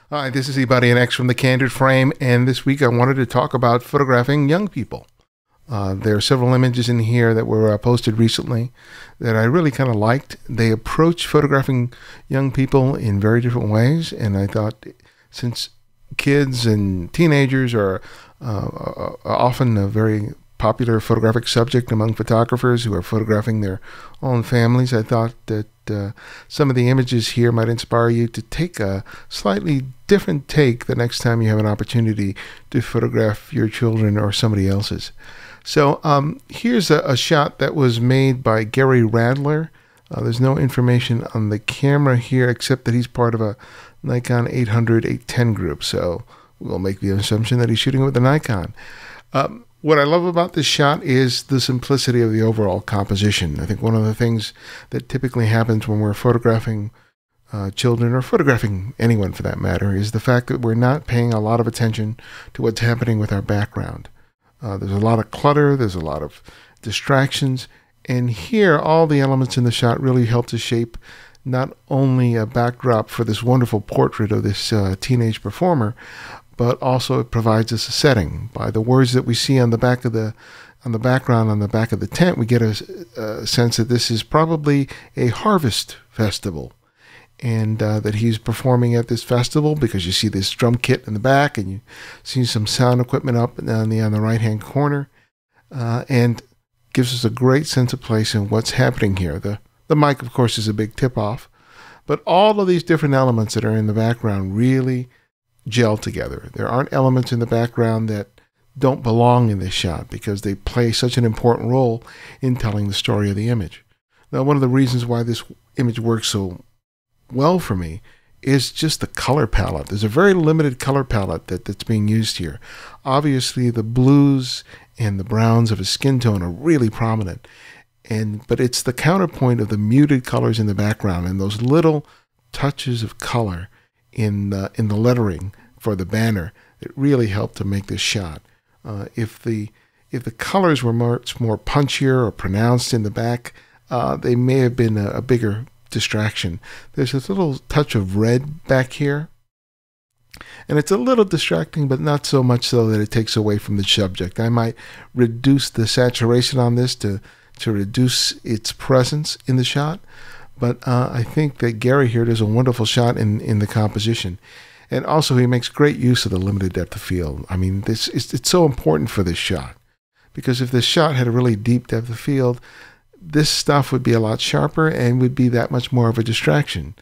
Hi, this is Ibarionex from the Candid frame, and this week I wanted to talk about photographing young people. There are several images in here that were posted recently that I really kind of liked. They approach photographing young people in very different ways, and I thought since kids and teenagers are often a very popular photographic subject among photographers who are photographing their own families, I thought that some of the images here might inspire you to take a slightly different take the next time you have an opportunity to photograph your children or somebody else's. So here's a shot that was made by Gary Radler. There's no information on the camera here except that he's part of a Nikon 800-810 group, so we'll make the assumption that he's shooting with a Nikon. What I love about this shot is the simplicity of the overall composition. I think one of the things that typically happens when we're photographing children, or photographing anyone for that matter, is the fact that we're not paying a lot of attention to what's happening with our background. There's a lot of clutter, there's a lot of distractions, and here all the elements in the shot really help to shape not only a backdrop for this wonderful portrait of this teenage performer, but also it provides us a setting. By the words that we see on the back of the background on the back of the tent, we get a sense that this is probably a harvest festival, and that he's performing at this festival because you see this drum kit in the back, and you see some sound equipment up on the right-hand corner, and gives us a great sense of place in what's happening here. The mic, of course, is a big tip-off, but all of these different elements that are in the background really gel together. There aren't elements in the background that don't belong in this shot because they play such an important role in telling the story of the image. Now, one of the reasons why this image works so well for me is just the color palette. There's a very limited color palette that's being used here. Obviously, the blues and the browns of his skin tone are really prominent, but it's the counterpoint of the muted colors in the background and those little touches of color in the lettering for the banner that really helped to make this shot. If the colors were much more punchier or pronounced in the back, they may have been a bigger distraction. There's a little touch of red back here, and it's a little distracting, but not so much so that it takes away from the subject. I might reduce the saturation on this to reduce its presence in the shot. But I think that Gary here does a wonderful shot in the composition. And also he makes great use of the limited depth of field. I mean, it's so important for this shot. Because if this shot had a really deep depth of field, this stuff would be a lot sharper and would be that much more of a distraction.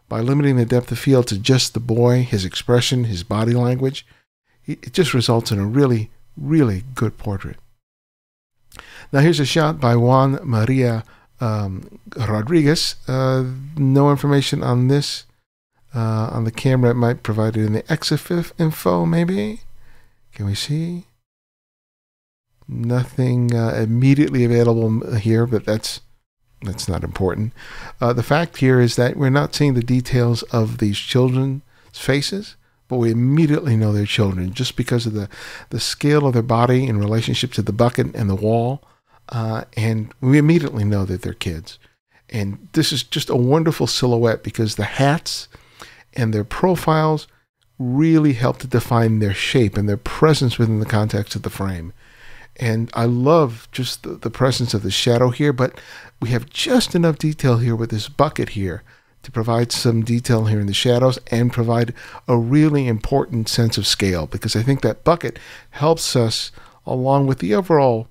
By limiting the depth of field to just the boy, his expression, his body language, it just results in a really, really good portrait. Now here's a shot by Juan Maria Rodriguez. No information on this on the camera. It might provide it in the EXIF info, maybe. Can we see? Nothing immediately available here, but that's not important. The fact here is that we're not seeing the details of these children's faces, but we immediately know they're children just because of the scale of their body in relationship to the bucket and the wall. And we immediately know that they're kids. And this is just a wonderful silhouette because the hats and their profiles really help to define their shape and their presence within the context of the frame. And I love just the presence of the shadow here, but we have just enough detail here with this bucket here to provide some detail here in the shadows and provide a really important sense of scale, because I think that bucket helps us, along with the overall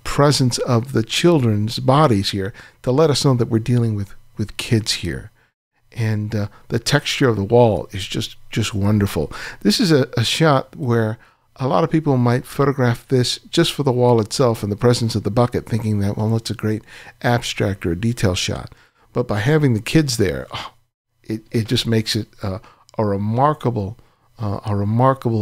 presence of the children's bodies here, to let us know that we're dealing with kids here. And the texture of the wall is just wonderful. This is a shot where a lot of people might photograph this just for the wall itself and the presence of the bucket, thinking that, well, it's a great abstract or a detail shot. But by having the kids there, it just makes it a remarkable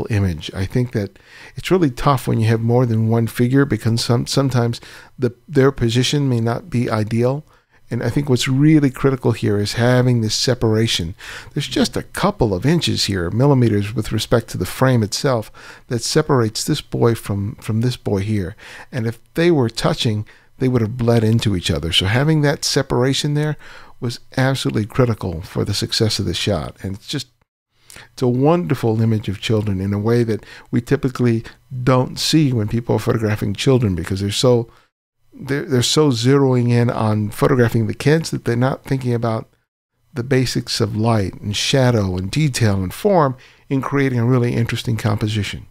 image. I think that it's really tough when you have more than one figure because sometimes their position may not be ideal. And I think what's really critical here is having this separation. There's just a couple of inches here, millimeters, with respect to the frame itself that separates this boy from this boy here. And if they were touching, they would have bled into each other. So having that separation there was absolutely critical for the success of the shot. And it's just It's a wonderful image of children in a way that we typically don't see when people are photographing children, because they're so zeroing in on photographing the kids that they're not thinking about the basics of light and shadow and detail and form in creating a really interesting composition.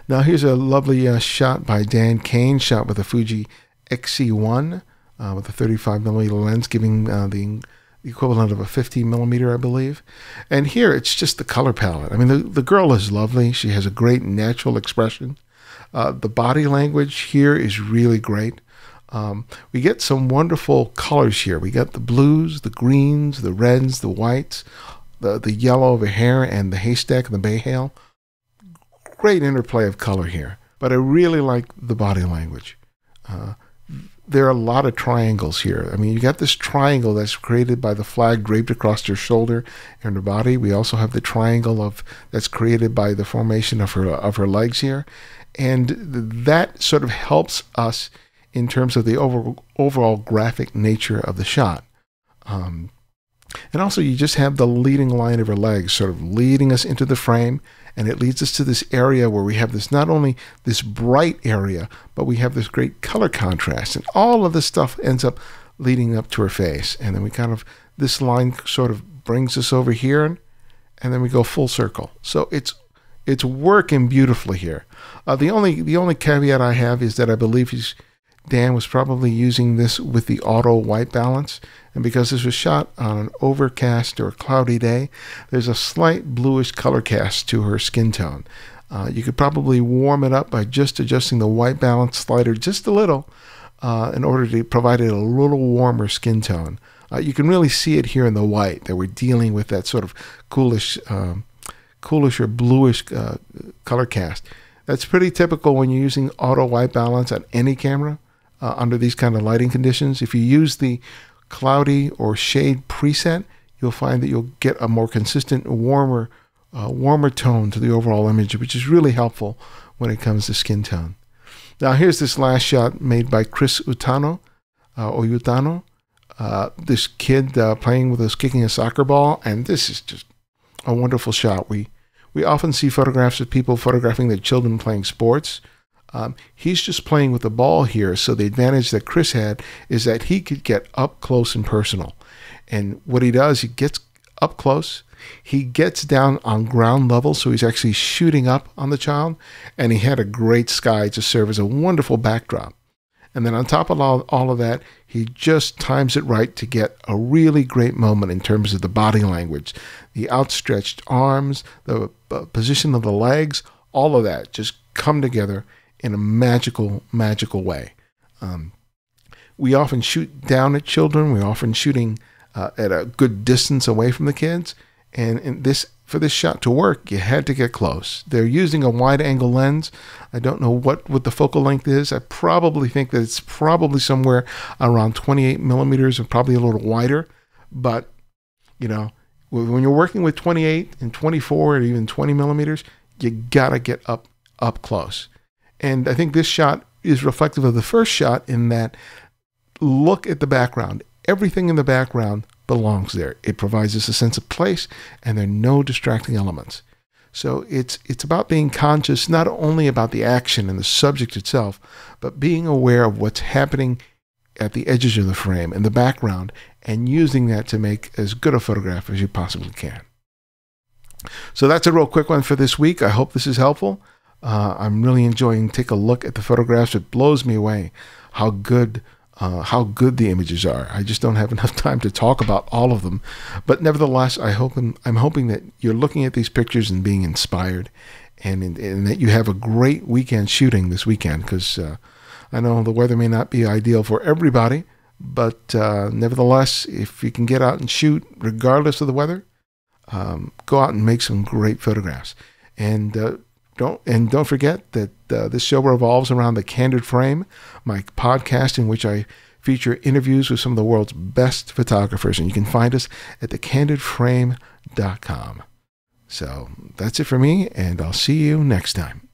Now here's a lovely shot by Dan Kane, shot with a Fuji XC1 with a 35mm lens, giving the equivalent of a 15mm, I believe. And here it's just the color palette. I mean, the girl is lovely. She has a great natural expression. The body language here is really great. We get some wonderful colors here. We got the blues, the greens, the reds, the whites, the yellow of her hair, and the haystack and the bay hail. Great interplay of color here. But I really like the body language. There are a lot of triangles here. I mean, you got this triangle that's created by the flag draped across her shoulder and her body. We also have the triangle that's created by the formation of her legs here. And that sort of helps us in terms of the overall graphic nature of the shot. And also you just have the leading line of her legs sort of leading us into the frame, and it leads us to this area where we have this, not only this bright area, but we have this great color contrast, and all of this stuff ends up leading up to her face. And then we kind of, this line sort of brings us over here, and then we go full circle. So it's working beautifully here. The only caveat I have is that I believe Dan was probably using this with the auto white balance, and because this was shot on an overcast or cloudy day, there's a slight bluish color cast to her skin tone. You could probably warm it up by just adjusting the white balance slider just a little in order to provide it a little warmer skin tone. You can really see it here in the white, that we're dealing with that sort of coolish or bluish color cast. That's pretty typical when you're using auto white balance on any camera under these kind of lighting conditions. If you use the cloudy or shade preset, you'll find that you'll get a more consistent, warmer tone to the overall image, which is really helpful when it comes to skin tone. Now here's this last shot made by Chris Butano. This kid playing with us, kicking a soccer ball, and this is just a wonderful shot. We often see photographs of people photographing their children playing sports. He's just playing with the ball here, so the advantage that Chris had is that he could get up close and personal. And what he does, he gets up close, he gets down on ground level, so he's actually shooting up on the child, and he had a great sky to serve as a wonderful backdrop. And then on top of all of that, he just times it right to get a really great moment in terms of the body language, the outstretched arms, the position of the legs, all of that just come together in a magical, magical way. We often shoot down at children. We're often shooting at a good distance away from the kids. And for this shot to work, you had to get close. They're using a wide-angle lens. I don't know what the focal length is. I probably think that it's probably somewhere around 28mm or probably a little wider. But, you know, when you're working with 28 and 24 or even 20mm, you got to get up close. And I think this shot is reflective of the first shot in that, look at the background. Everything in the background belongs there. It provides us a sense of place, and there are no distracting elements. So it's about being conscious, not only about the action and the subject itself, but being aware of what's happening at the edges of the frame and the background, and using that to make as good a photograph as you possibly can. So that's a real quick one for this week. I hope this is helpful. I'm really enjoying taking a look at the photographs. It blows me away how good the images are. I just don't have enough time to talk about all of them. But nevertheless, I'm hoping that you're looking at these pictures and being inspired, and that you have a great weekend shooting this weekend, because I know the weather may not be ideal for everybody, but nevertheless, if you can get out and shoot regardless of the weather, go out and make some great photographs. And don't forget that this show revolves around the Candid Frame, my podcast in which I feature interviews with some of the world's best photographers, and you can find us at thecandidframe.com. So that's it for me, and I'll see you next time.